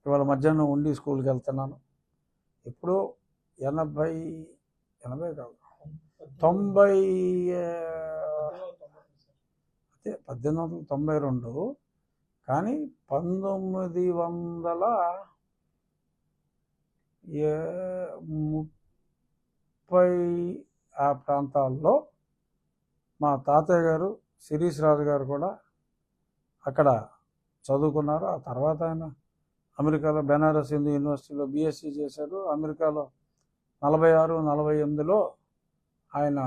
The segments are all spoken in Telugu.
ఇవాళ మధ్యాహ్నం ఉండి స్కూల్కి వెళ్తున్నాను. ఎప్పుడో 80 80 కాదు 90 అదే 1892. కానీ 1930 ఆ ప్రాంతాల్లో మా తాతయ్య గారు శిరీష్ రాజు గారు కూడా అక్కడ చదువుకున్నారు. ఆ తర్వాత ఆయన అమెరికాలో బెనారస్ హిందూ యూనివర్సిటీలో బీఎస్సీ చేశారు. అమెరికాలో 46, 48లో ఆయన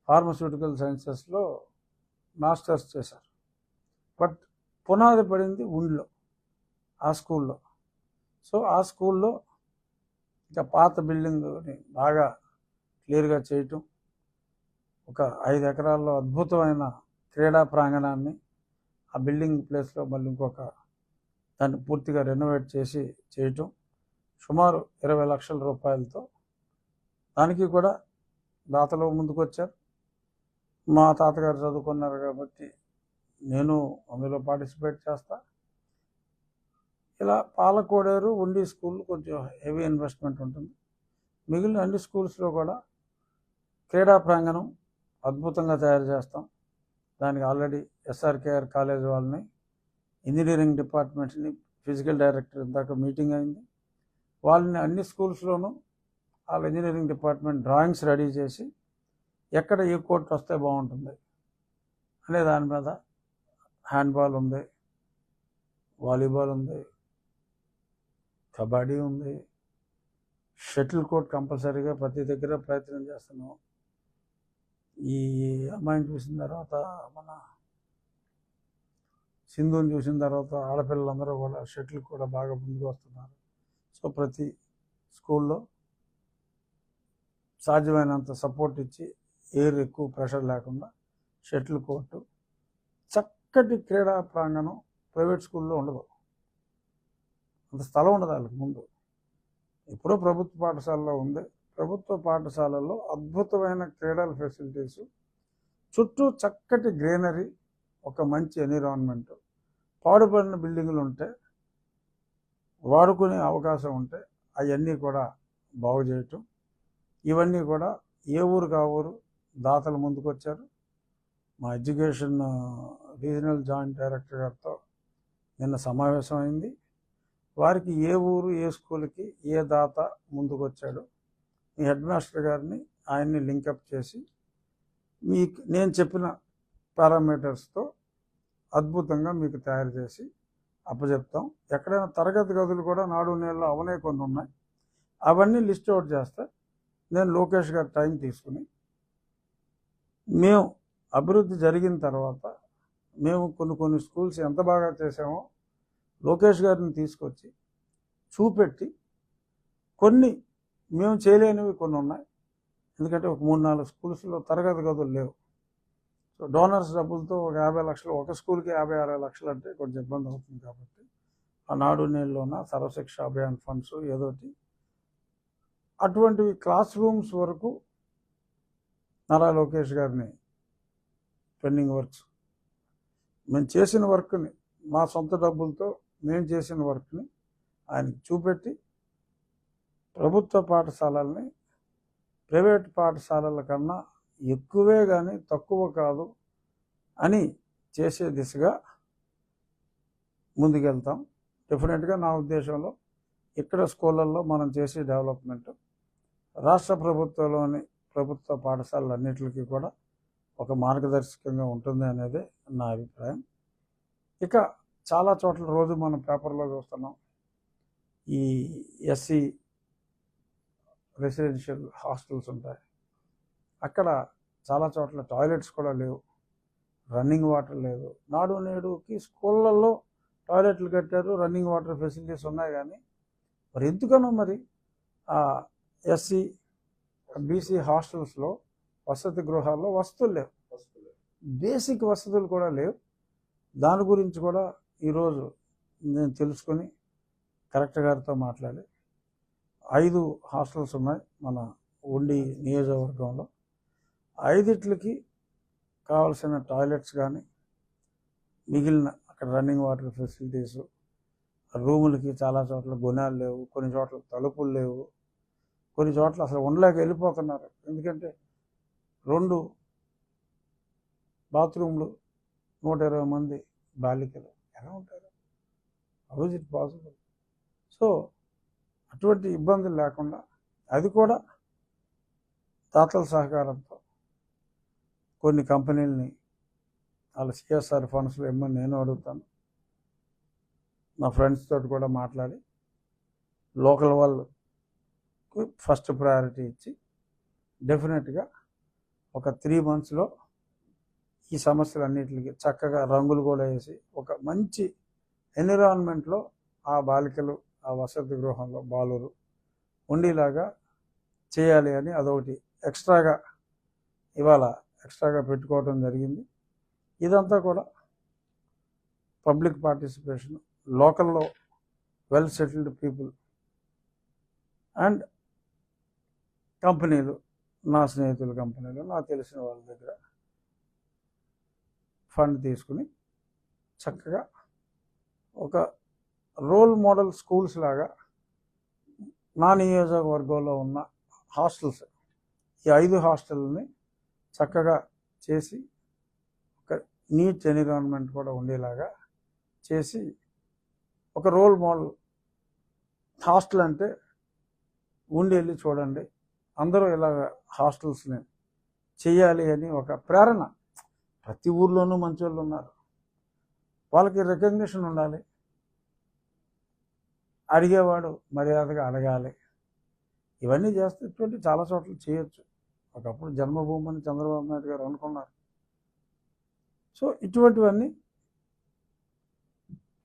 ఫార్మస్యూటికల్ సైన్సెస్లో మాస్టర్స్ చేశారు. బట్ పునాది పడింది ఉండిలో, ఆ స్కూల్లో. సో ఆ స్కూల్లో ఇంకా పాత బిల్డింగ్ని బాగా క్లియర్గా చేయటం, ఒక 5 ఎకరాల్లో అద్భుతమైన క్రీడా ప్రాంగణాన్ని ఆ బిల్డింగ్ ప్లేస్లో మళ్ళీ ఇంకొక దాన్ని పూర్తిగా రెనోవేట్ చేసి చేయటం, సుమారు 20 లక్షల రూపాయలతో. దానికి కూడా దాతలు ముందుకు వచ్చారు. మా తాతగారు చదువుకున్నారు కాబట్టి నేను అందులో పార్టిసిపేట్ చేస్తా. ఇలా పాలకోడేరు, ఉండి స్కూల్ కొంచెం హెవీ ఇన్వెస్ట్మెంట్ ఉంటుంది. మిగిలిన అన్ని స్కూల్స్లో కూడా క్రీడా ప్రాంగణం అద్భుతంగా తయారు చేస్తాం. దానికి ఆల్రెడీ ఎస్ఆర్కేఆర్ కాలేజ్ వాళ్ళని, ఇంజనీరింగ్ డిపార్ట్మెంట్ని, ఫిజికల్ డైరెక్టర్ ఇందాక మీటింగ్ అయింది. వాళ్ళని అన్ని స్కూల్స్లోనూ వాళ్ళ ఇంజనీరింగ్ డిపార్ట్మెంట్ డ్రాయింగ్స్ రెడీ చేసి ఎక్కడ ఏ కోర్ట్ వస్తే బాగుంటుంది అనే దాని మీద హ్యాండ్బాల్ ఉంది, వాలీబాల్ ఉంది, కబడ్డీ ఉంది, షటిల్ కోర్ట్ కంపల్సరీగా ప్రతి దగ్గర ప్రయత్నం చేస్తున్నాం. ఈ అమ్మాయిని చూసిన తర్వాత, మన సింధుని చూసిన తర్వాత ఆడపిల్లలందరూ కూడా షటిల్ కూడా బాగా ముందుకు వస్తున్నారు. సో ప్రతి స్కూల్లో సాధ్యమైనంత సపోర్ట్ ఇచ్చి ఎయిర్ ఎక్కువ ప్రెషర్ లేకుండా షటిల్ కోర్టు, చక్కటి క్రీడా ప్రాంగణం ప్రైవేట్ స్కూల్లో ఉండదు. అంత స్థలం ఉండదు వాళ్ళకి ముందు. ఎప్పుడో ప్రభుత్వ పాఠశాలలో ఉంది. ప్రభుత్వ పాఠశాలల్లో అద్భుతమైన క్రీడల ఫెసిలిటీసు, చుట్టూ చక్కటి గ్రీనరీ, ఒక మంచి ఎన్విరాన్మెంట్, పాడుపడిన బిల్డింగులు ఉంటే వాడుకునే అవకాశం ఉంటే అవన్నీ కూడా బాగు చేయటం. ఇవన్నీ కూడా ఏ ఊరు కా ఊరు దాతలు ముందుకు వచ్చారు. మా ఎడ్యుకేషన్ రీజనల్ జాయింట్ డైరెక్టర్ గారితో నిన్న సమావేశం అయింది. వారికి ఏ ఊరు ఏ స్కూల్కి ఏ దాత ముందుకు వచ్చాడో మీ హెడ్ మాస్టర్ గారిని ఆయన్ని లింకప్ చేసి మీకు నేను చెప్పిన పారామీటర్స్తో అద్భుతంగా మీకు తయారు చేసి అప్పచెప్తాం. ఎక్కడైనా తరగతి గదులు కూడా నాడు నేలలో అవనే కొన్ని ఉన్నాయి. అవన్నీ లిస్ట్ అవుట్ చేస్తే నేను లోకేష్ గారి టైం తీసుకుని, మేము అభివృద్ధి జరిగిన తర్వాత మేము కొన్ని స్కూల్స్ ఎంత బాగా చేసామో లోకేష్ గారిని తీసుకొచ్చి చూపెట్టి, కొన్ని మేము చేయలేనివి కొన్ని ఉన్నాయి. ఎందుకంటే ఒక 3-4 స్కూల్స్లో తరగతి గదులు లేవు. సో డోనర్స్ డబ్బులతో ఒక 50 లక్షలు, ఒక స్కూల్కి 50-60 లక్షలు అంటే కొంచెం ఇబ్బంది అవుతుంది. కాబట్టి ఆ నాడు నేలలోన సర్వశిక్ష అభియాన్ ఫండ్స్ ఏదోటి అటువంటివి క్లాస్ రూమ్స్ వరకు నారా లోకేష్ గారిని పెండింగ్ వర్క్స్ మేము చేసిన వర్క్ని, మా సొంత డబ్బులతో మేము చేసిన వర్క్ని ఆయనకి చూపెట్టి, ప్రభుత్వ పాఠశాలల్ని ప్రైవేట్ పాఠశాలల కన్నా ఎక్కువే కానీ తక్కువ కాదు అని చేసే దిశగా ముందుకెళ్తాం. డెఫినెట్గా నా ఉద్దేశంలో ఇక్కడ స్కూళ్ళల్లో మనం చేసే డెవలప్మెంట్ రాష్ట్ర ప్రభుత్వంలోని ప్రభుత్వ పాఠశాలలన్నింటికి కూడా ఒక మార్గదర్శకంగా ఉంటుంది అనేది నా అభిప్రాయం. ఇక చాలా చోట్ల రోజు మనం పేపర్లో చూస్తున్నాం, ఈ ఎస్సీ రెసిడెన్షియల్ హాస్టల్స్ ఉంటాయి. అక్కడ చాలా చోట్ల టాయిలెట్స్ కూడా లేవు, రన్నింగ్ వాటర్ లేదు. నాడు నేడుకి స్కూళ్ళల్లో టాయిలెట్లు కట్టారు, రన్నింగ్ వాటర్ ఫెసిలిటీస్ ఉన్నాయి. కానీ మరి ఎందుకనో మరి ఆ ఎస్సీ బీసీ హాస్టల్స్లో వసతి గృహాల్లో వసతులు లేవు, బేసిక్ వసతులు కూడా లేవు. దాని గురించి కూడా ఈరోజు నేను తెలుసుకొని కలెక్టర్ గారితో మాట్లాడి 5 హాస్టల్స్ ఉన్నాయి మన ఉండి నియోజకవర్గంలో. 5కి కావాల్సిన టాయిలెట్స్ కానీ, మిగిలిన అక్కడ రన్నింగ్ వాటర్ ఫెసిలిటీసు, రూములకి చాలా చోట్ల గుణాలు లేవు, కొన్ని చోట్ల తలుపులు లేవు, కొన్ని చోట్ల అసలు ఉండలేక వెళ్ళిపోతున్నారు. ఎందుకంటే 2 బాత్రూమ్లు, 120 మంది బాలికలు ఎలా ఉంటారు? How is it possible? So అటువంటి ఇబ్బందులు లేకుండా, అది కూడా దాతల సహకారంతో కొన్ని కంపెనీలని వాళ్ళ సిఎస్ఆర్ ఫండ్స్లో ఇమ్మని నేను అడుగుతాను. నా ఫ్రెండ్స్ తోటి కూడా మాట్లాడి లోకల్ వాళ్ళకు ఫస్ట్ ప్రయారిటీ ఇచ్చి డెఫినెట్గా ఒక 3 monthsలో ఈ సమస్యలన్నిటికి చక్కగా రంగులు కూడా వేసి ఒక మంచి ఎన్విరాన్మెంట్లో ఆ బాలికలు ఆ వసతి గృహంలో బాలురు ఉండేలాగా చేయాలి అని అదొకటి ఎక్స్ట్రాగా పెట్టుకోవడం జరిగింది. ఇదంతా కూడా పబ్లిక్ పార్టిసిపేషన్, లోకల్లో వెల్ సెటిల్డ్ పీపుల్ అండ్ కంపెనీలు, నా స్నేహితుల కంపెనీలు, నాకు తెలిసిన వాళ్ళ దగ్గర ఫండ్ తీసుకుని చక్కగా ఒక రోల్ మోడల్ స్కూల్స్ లాగా నా నియోజకవర్గంలో ఉన్న హాస్టల్స్, ఈ 5 హాస్టల్ని చక్కగా చేసి ఒక నీట్ ఎన్విరాన్మెంట్ కూడా ఉండేలాగా చేసి ఒక రోల్ మోడల్ హాస్టల్ అంటే ఉండి వెళ్ళి చూడండి, అందరూ ఇలాగ హాస్టల్స్ని చేయాలి అని ఒక ప్రేరణ. ప్రతి ఊర్లోనూ మంచి వాళ్ళు ఉన్నారు, వాళ్ళకి రికగ్నిషన్ ఉండాలి, అడిగేవాడు మర్యాదగా అడగాలి. ఇవన్నీ చేస్తే ఇటువంటి చాలా చోట్ల చేయొచ్చు. ఒకప్పుడు జన్మభూమి అని చంద్రబాబు నాయుడు గారు అనుకున్నారు. సో ఇటువంటివన్నీ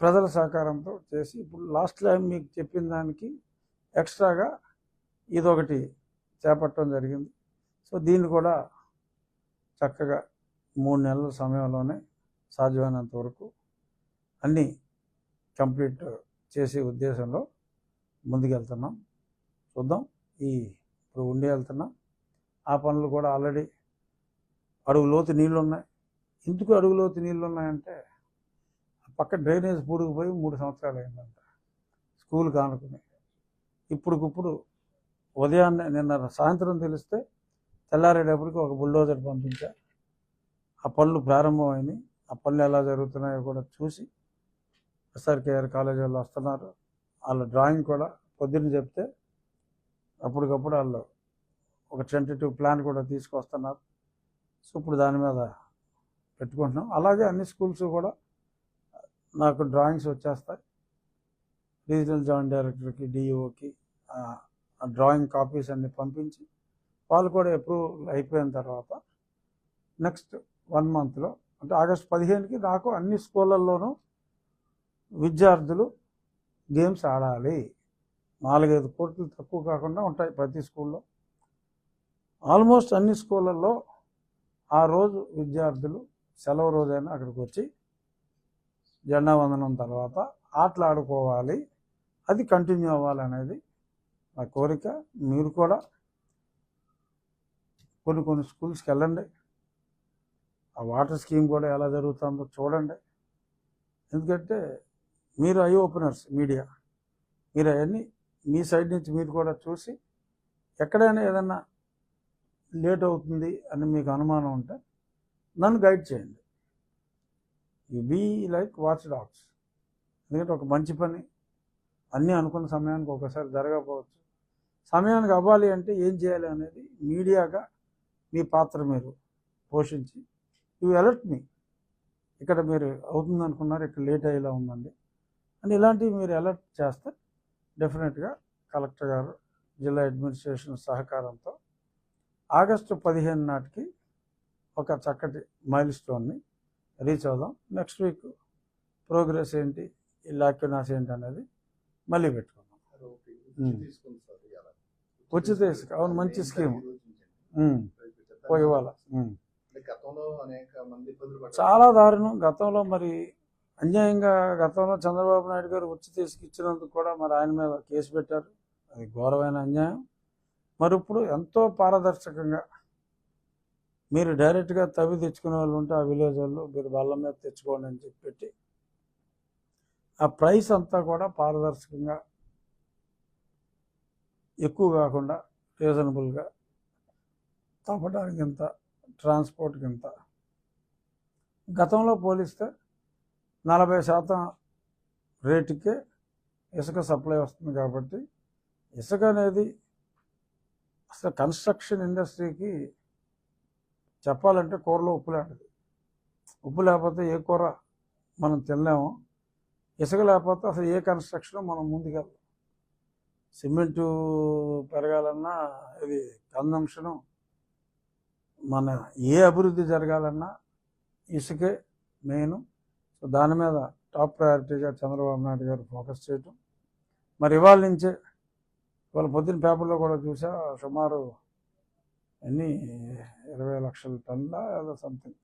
ప్రజల సహకారంతో చేసి ఇప్పుడు లాస్ట్ టైం మీకు చెప్పిన దానికి ఎక్స్ట్రాగా ఇదొకటి చేపట్టడం జరిగింది. సో దీన్ని కూడా చక్కగా 3 నెలల సమయంలోనే సాధ్యమైనంత వరకు అన్నీ కంప్లీట్ చేసే ఉద్దేశంలో ముందుకెళ్తున్నాం. చూద్దాం. ఇప్పుడు ఉండి వెళ్తున్నాం. ఆ పనులు కూడా ఆల్రెడీ అడుగులోతు నీళ్ళు ఉన్నాయి. ఎందుకు అడుగులోతు నీళ్ళు ఉన్నాయంటే పక్క డ్రైనేజ్ పూడుకుపోయి 3 సంవత్సరాలు అయిందంట స్కూల్ కానుకుని. ఇప్పుడుకిప్పుడు ఉదయాన్నే నిన్న సాయంత్రం తెలిస్తే తెల్లారేటప్పటికి ఒక బుల్డోజర్ పంపించా. ఆ పనులు ప్రారంభమైనాయి. ఆ పనులు ఎలా జరుగుతున్నాయో కూడా చూసి ఎస్ఆర్కేఆర్ కాలేజీ వాళ్ళు వస్తున్నారు. వాళ్ళ డ్రాయింగ్ కూడా పొద్దున్న చెప్తే అప్పటికప్పుడు వాళ్ళు ఒక టెంటేటివ్ ప్లాన్ కూడా తీసుకొస్తున్నారు. సో ఇప్పుడు దాని మీద పెట్టుకుంటున్నాం. అలాగే అన్ని స్కూల్స్ కూడా నాకు డ్రాయింగ్స్ వచ్చేస్తాయి. రీజనల్ జాయింట్ డైరెక్టర్కి, డిఈఓకి ఆ డ్రాయింగ్ కాపీస్ అన్ని పంపించి వాళ్ళు కూడా అప్రూవ్ అయిపోయిన తర్వాత నెక్స్ట్ 1 monthలో అంటే ఆగస్టు 15కి నాకు అన్ని స్కూళ్ళల్లోనూ విద్యార్థులు గేమ్స్ ఆడాలి. 4-5 కోట్లు తక్కువ కాకుండా ఉంటాయి ప్రతి స్కూల్లో. ఆల్మోస్ట్ అన్ని స్కూళ్ళల్లో ఆ రోజు విద్యార్థులు సెలవు రోజైనా అక్కడికి వచ్చి జెండా వందనం తర్వాత ఆటలు ఆడుకోవాలి. అది కంటిన్యూ అవ్వాలనేది నా కోరిక. మీరు కూడా కొన్ని స్కూల్స్కి వెళ్ళండి, ఆ వాటర్ స్కీమ్ కూడా ఎలా జరుగుతుందో చూడండి. ఎందుకంటే మీరు ఐ ఓపెనర్స్ మీడియా, మీరు అవన్నీ మీ సైడ్ నుంచి మీరు కూడా చూసి ఎక్కడైనా ఏదన్నా లేట్ అవుతుంది అని మీకు అనుమానం ఉంటే నన్ను గైడ్ చేయండి. You be like watch dogs. ఎందుకంటే ఒక మంచి పని అన్నీ అనుకున్న సమయానికి ఒకసారి జరగకపోవచ్చు. సమయానికి అవ్వాలి అంటే ఏం చేయాలి అనేది మీడియాగా మీ పాత్ర మీరు పోషించి యు అలర్ట్ మీ. ఇక్కడ మీరు అవుతుంది అనుకున్నారు, ఇక్కడ లేట్ అయ్యేలా ఉందండి అని ఇలాంటివి మీరు అలర్ట్ చేస్తే డెఫినెట్గా కలెక్టర్ గారు, జిల్లా అడ్మినిస్ట్రేషన్ సహకారంతో ఆగస్టు 15 నాటికి ఒక చక్కటి మైల్ స్టోన్ని రీచ్ అవుదాం. నెక్స్ట్ వీక్ ప్రోగ్రెస్ ఏంటి, ఈ లాక్యునాస్ ఏంటి అనేది మళ్ళీ పెట్టుకుందాం. ఉచిత ఇసుక, అవును, మంచి స్కీము. ఇవాళ చాలా దారుణం. గతంలో మరి అన్యాయంగా చంద్రబాబు నాయుడు గారు ఉచిత ఇసుక ఇచ్చినందుకు కూడా మరి ఆయన మీద కేసు పెట్టారు. అది ఘోరమైన అన్యాయం. మరి ఇప్పుడు ఎంతో పారదర్శకంగా మీరు డైరెక్ట్గా తవ్వి తెచ్చుకునే వాళ్ళు ఉంటే ఆ విలేజ్ వాళ్ళు మీరు బల్ల మీద తెచ్చుకోండి అని చెప్పి ఆ ప్రైస్ అంతా కూడా పారదర్శకంగా, ఎక్కువ కాకుండా రీజనబుల్గా, తవ్వడానికి ఇంత, ట్రాన్స్పోర్ట్కి ఇంత. గతంలో పోలిస్తే 40% రేటుకే ఇసుక సప్లై వస్తుంది కాబట్టి ఇసుక అనేది అసలు కన్స్ట్రక్షన్ ఇండస్ట్రీకి చెప్పాలంటే కూరలో ఉప్పు లాంటిది. ఉప్పు లేకపోతే ఏ కూర మనం తినలేము, ఇసుక లేకపోతే అసలు ఏ కన్స్ట్రక్షన్ మనం ముందుకెళ్ళాం. సిమెంటు పెరగాలన్నా, ఇది కన్జంప్షను, మన ఏ అభివృద్ధి జరగాలన్నా ఇసుకే మెయిన్. సో దాని మీద టాప్ ప్రయారిటీగా చంద్రబాబు నాయుడు గారు ఫోకస్ చేయటం. మరి ఇవాళ నుంచే, ఇవాళ పొద్దున్న పేపర్లో కూడా చూసా, సుమారు 20 లక్షల టన్నుల ఏదో సంథింగ్,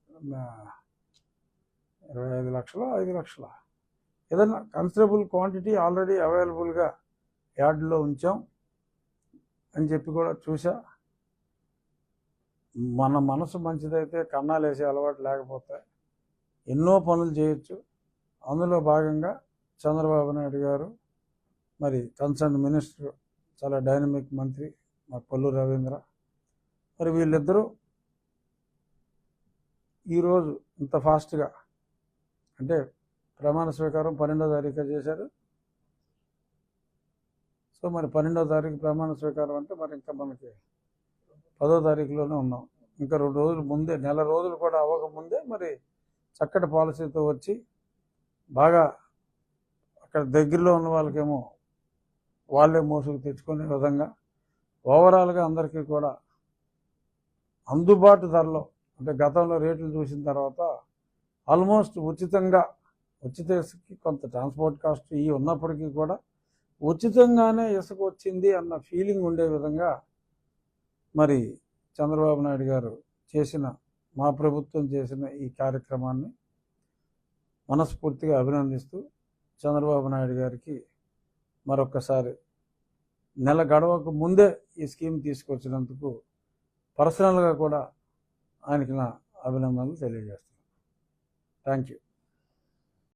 25 లక్షలు 5 లక్షల ఏదైనా కన్సిడరబుల్ క్వాంటిటీ ఆల్రెడీ అవైలబుల్గా యార్డులో ఉంచాం అని చెప్పి కూడా చూసా. మన మనసు మంచిదైతే కన్నాలు వేసే అలవాటు లేకపోతే ఎన్నో పనులు చేయొచ్చు. అందులో భాగంగా చంద్రబాబు నాయుడు గారు, మరి కన్సర్న్ మినిస్టర్, చాలా డైనమిక్ మంత్రి మా కొల్లు రవీంద్ర, మరి వీళ్ళిద్దరూ ఈరోజు ఇంత ఫాస్ట్గా, అంటే ప్రమాణ స్వీకారం 12వ తారీఖు చేశారు. సో మరి 12వ తారీఖు ప్రమాణ స్వీకారం అంటే మరి ఇంకా మనకి 10వ తారీఖులోనే ఉన్నాం. ఇంకా 2 రోజుల ముందే, నెల రోజులు కూడా అవ్వకముందే మరి చక్కటి పాలసీతో వచ్చి బాగా అక్కడ దగ్గరలో ఉన్న వాళ్ళకేమో వాళ్ళే మోసుకు తెచ్చుకునే విధంగా ఓవరాల్గా అందరికీ కూడా అందుబాటు ధరలో, అంటే గతంలో రేట్లు చూసిన తర్వాత ఆల్మోస్ట్ ఉచితంగా, ఉచిత ఇసుకకి కొంత ట్రాన్స్పోర్ట్ కాస్ట్ ఇవి ఉన్నప్పటికీ కూడా ఉచితంగానే ఇసుక వచ్చింది అన్న ఫీలింగ్ ఉండే విధంగా మరి చంద్రబాబు నాయుడు గారు చేసిన, మా ప్రభుత్వం చేసిన ఈ కార్యక్రమాన్ని మనస్ఫూర్తిగా అభినందిస్తూ చంద్రబాబు నాయుడు గారికి మరొక్కసారి నెల గడవకు ముందే ఈ స్కీమ్ తీసుకొచ్చినందుకు పర్సనల్గా కూడా ఆయనకి నా అభినందనలు తెలియజేస్తున్నాను. Thank you.